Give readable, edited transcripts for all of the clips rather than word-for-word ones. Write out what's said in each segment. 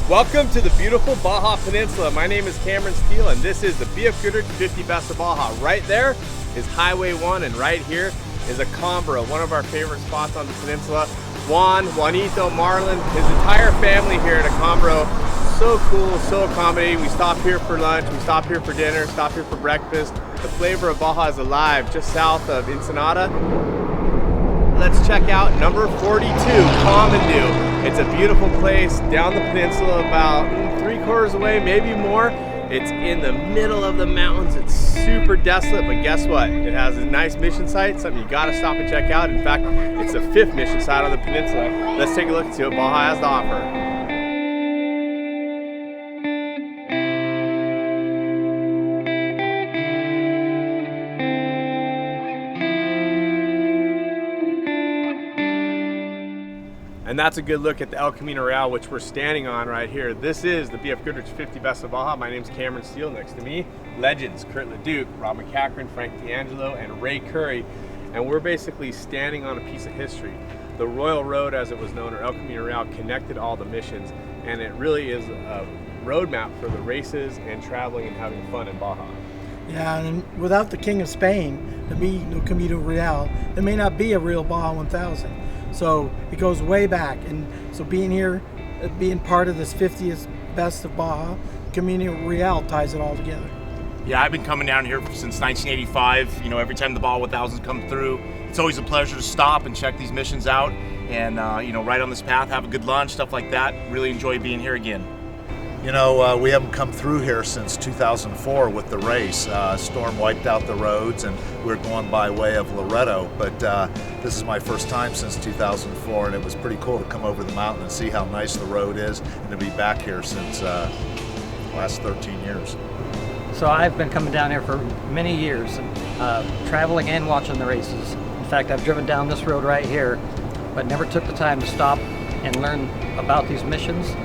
Welcome to the beautiful Baja Peninsula. My name is Cameron Steele and this is the BFGoodrich 50 Best of Baja. Right there is Highway 1 and right here is a Combra, one of our favorite spots on the peninsula. Juanito, Marlon, his entire family here at a Combra. So cool, so accommodating. We stop here for lunch, we stop here for dinner, stop here for breakfast. The flavor of Baja is alive just south of Ensenada. Let's check out number 42, Camino. It's a beautiful place down the peninsula, about 3/4 away, maybe more. It's in the middle of the mountains. It's super desolate, but guess what? It has a nice mission site, something you gotta stop and check out. In fact, it's the 5th mission site on the peninsula. Let's take a look and see what Baja has to offer. And that's a good look at the El Camino Real, which we're standing on right here. This is the BFGoodrich 50 Best of Baja. My name's Cameron Steele. Next to me, legends Kurt LeDuc, Rob McCachran, Frank D'Angelo, and Ray Curry. And we're basically standing on a piece of history. The Royal Road, as it was known, or El Camino Real, connected all the missions. And it really is a roadmap for the races and traveling and having fun in Baja. Yeah, and without the King of Spain, there be no Camino Real. There may not be a real Baja 1000. So it goes way back, and so being here, being part of this 50th Best of Baja, Camino Real ties it all together. Yeah, I've been coming down here since 1985. You know, every time the Baja 1000s come through, it's always a pleasure to stop and check these missions out and, you know, ride on this path, have a good lunch, stuff like that. Really enjoy being here again. You know, we haven't come through here since 2004 with the race. Storm wiped out the roads and we're going by way of Loreto, but this is my first time since 2004 and it was pretty cool to come over the mountain and see how nice the road is and to be back here since the last 13 years. So I've been coming down here for many years, traveling and watching the races. In fact, I've driven down this road right here, but never took the time to stop and learn about these missions.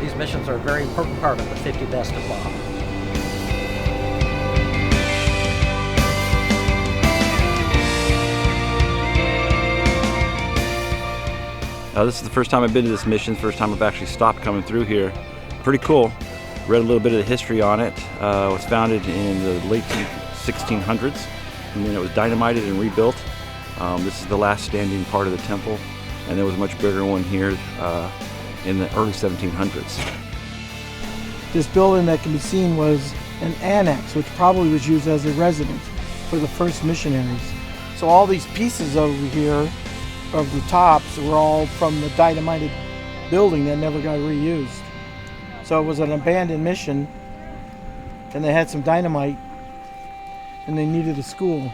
These missions are a very important part of the 50 Best of Baja. This is the first time I've been to this mission, first time I've actually stopped coming through here. Pretty cool. Read a little bit of the history on it. It was founded in the late 1600s, and then it was dynamited and rebuilt. This is the last standing part of the temple, and there was a much bigger one here in the early 1700s. This building that can be seen was an annex, which probably was used as a residence for the first missionaries. So all these pieces over here of the tops were all from the dynamited building that never got reused. So it was an abandoned mission, and they had some dynamite, and they needed a school.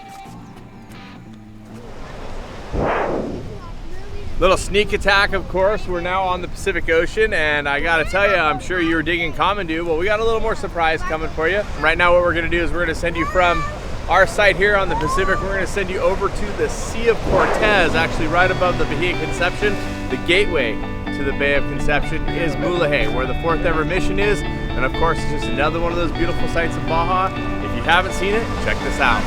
Little sneak attack, of course. We're now on the Pacific Ocean, and I gotta tell you, I'm sure you were digging Camino. Well, we got a little more surprise coming for you. Right now, what we're gonna do is we're gonna send you from our site here on the Pacific, we're gonna send you over to the Sea of Cortez, actually right above the Baja Conception. The gateway to the Bay of Conception is Mulege, where the 4th ever mission is. And of course, it's just another one of those beautiful sights of Baja. If you haven't seen it, check this out.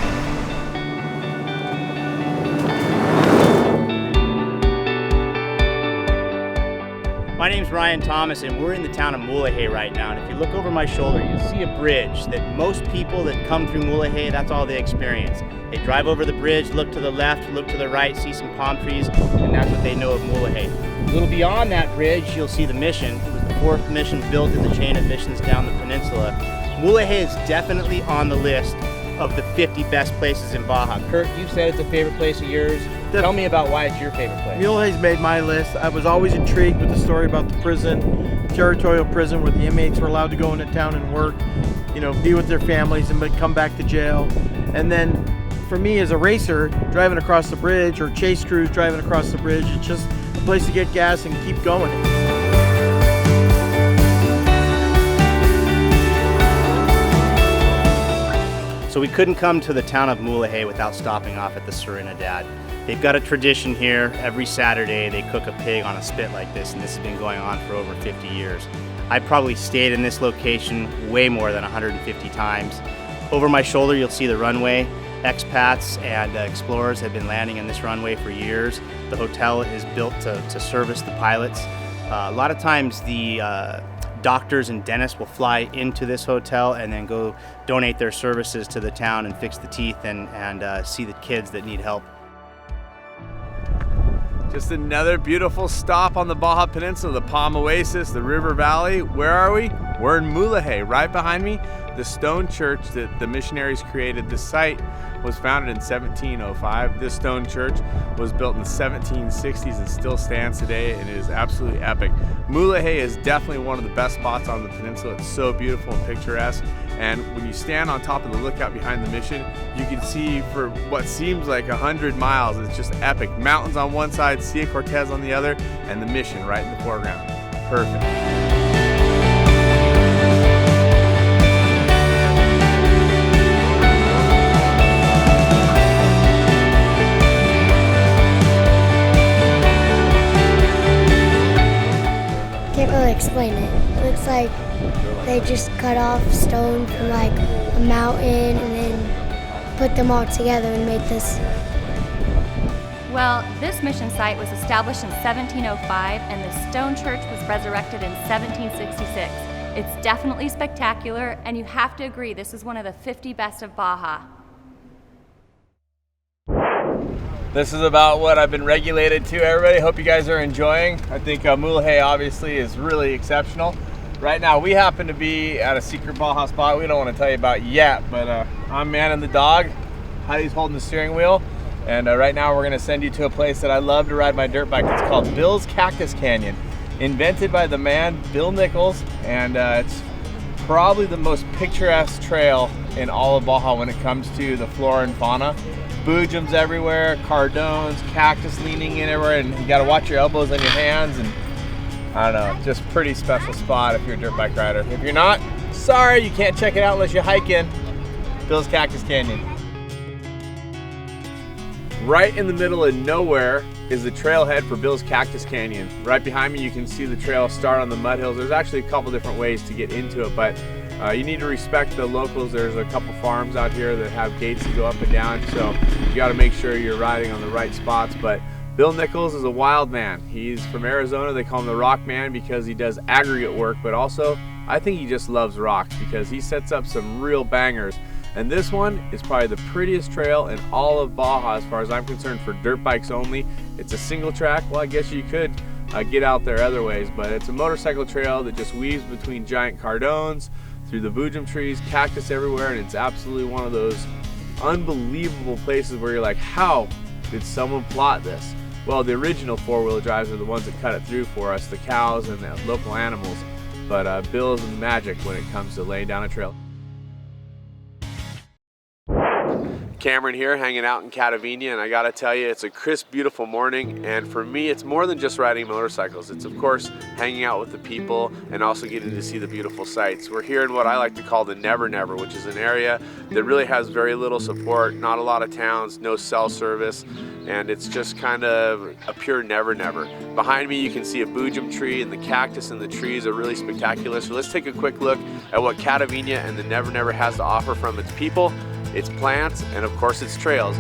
My name's Ryan Thomas and we're in the town of Mulege right now. And if you look over my shoulder, you'll see a bridge that most people that come through Mulege, that's all they experience. They drive over the bridge, look to the left, look to the right, see some palm trees, and that's what they know of Mulege. A little beyond that bridge, you'll see the mission. It was the 4th mission built in the chain of missions down the peninsula. Mulege is definitely on the list of the 50 best places in Baja. Kurt, you've said it's a favorite place of yours. Tell me about why it's your favorite place. Mulege's made my list. I was always intrigued with the story about the prison, territorial prison, where the inmates were allowed to go into town and work, you know, be with their families and then come back to jail. And then for me as a racer, driving across the bridge, or chase crews driving across the bridge, it's just a place to get gas and keep going. So we couldn't come to the town of Mulege without stopping off at the Serenidad. They've got a tradition here. Every Saturday they cook a pig on a spit like this, and this has been going on for over 50 years. I've probably stayed in this location way more than 150 times. Over my shoulder you'll see the runway. Expats and explorers have been landing in this runway for years. The hotel is built to service the pilots. A lot of times the doctors and dentists will fly into this hotel and then go donate their services to the town and fix the teeth and see the kids that need help. Just another beautiful stop on the Baja Peninsula, the Palm Oasis, the River Valley. Where are we? We're in Mulege. Right behind me, the stone church that the missionaries created. This site was founded in 1705. This stone church was built in the 1760s and still stands today, and it is absolutely epic. Mulege is definitely one of the best spots on the peninsula. It's so beautiful and picturesque. And when you stand on top of the lookout behind the mission, you can see for what seems like 100 miles. It's just epic. Mountains on one side, Sea of Cortez on the other, and the mission right in the foreground. Perfect. Can't really explain it. It looks like they just cut off stone from like a mountain and then put them all together and made this. Well, this mission site was established in 1705 and the stone church was resurrected in 1766. It's definitely spectacular, and you have to agree this is one of the 50 best of Baja. This is about what I've been regulated to, everybody. Hope you guys are enjoying. I think Mulege obviously is really exceptional. Right now we happen to be at a secret Baja spot we don't want to tell you about yet, but I'm manning the dog, Heidi's holding the steering wheel, and right now we're going to send you to a place that I love to ride my dirt bike. It's called Bill's Cactus Canyon, invented by the man Bill Nichols, and it's probably the most picturesque trail in all of Baja when it comes to the flora and fauna. Boojums everywhere, cardones, cactus leaning in everywhere, and you gotta watch your elbows on your hands, and I don't know, just pretty special spot if you're a dirt bike rider. If you're not, sorry, you can't check it out unless you hike in Bill's Cactus Canyon. Right in the middle of nowhere is the trailhead for Bill's Cactus Canyon. Right behind me you can see the trail start on the mud hills. There's actually a couple different ways to get into it, but you need to respect the locals. There's a couple farms out here that have gates that go up and down, so you got to make sure you're riding on the right spots. But Bill Nichols is a wild man. He's from Arizona. They call him the Rock Man because he does aggregate work, but also I think he just loves rocks because he sets up some real bangers. And this one is probably the prettiest trail in all of Baja as far as I'm concerned for dirt bikes only. It's a single track. Well, I guess you could get out there other ways, but it's a motorcycle trail that just weaves between giant cardones, through the boojum trees, cactus everywhere, and it's absolutely one of those unbelievable places where you're like, how did someone plot this? Well, the original four-wheel drives are the ones that cut it through for us, the cows and the local animals, but Bill's magic when it comes to laying down a trail. Cameron here, hanging out in Catavinia, and I gotta tell you, it's a crisp, beautiful morning, and for me, it's more than just riding motorcycles. It's, of course, hanging out with the people and also getting to see the beautiful sights. We're here in what I like to call the Never Never, which is an area that really has very little support, not a lot of towns, no cell service, and it's just kind of a pure Never Never. Behind me, you can see a boojum tree, and the cactus and the trees are really spectacular. So let's take a quick look at what Catavinia and the Never Never has to offer from its people, its plants, and of course its trails.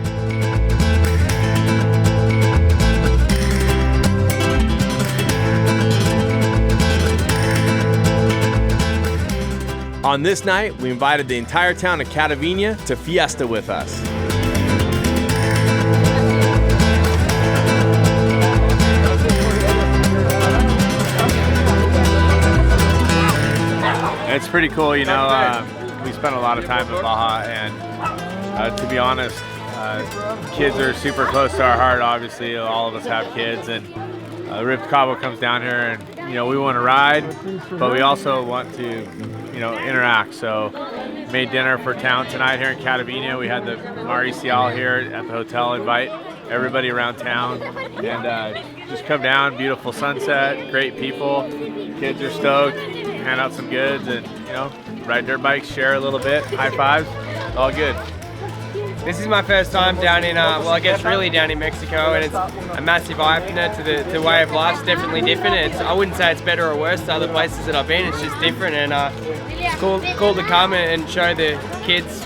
On this night, we invited the entire town of Catavinia to Fiesta with us. It's pretty cool, you know, we spent a lot of time in Baja, and to be honest, kids are super close to our heart. Obviously, all of us have kids, and Rip Cabo comes down here, and you know, we want to ride, but we also want to, you know, interact. So made dinner for town tonight here in Catavinia. We had the Mari Cial here at the hotel, invite everybody around town, and just come down, beautiful sunset, great people, kids are stoked, hand out some goods, and you know, ride dirt bikes, share a little bit, high fives, all good. This is my first time down in, well, I guess really down in Mexico, and it's a massive eye-opener to the way of life. It's definitely different. I wouldn't say it's better or worse to other places that I've been. It's just different, and it's cool to come and show the kids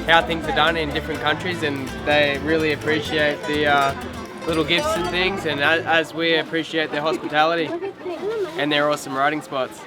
how things are done in different countries, and they really appreciate the little gifts and things, and as we appreciate their hospitality and their awesome riding spots.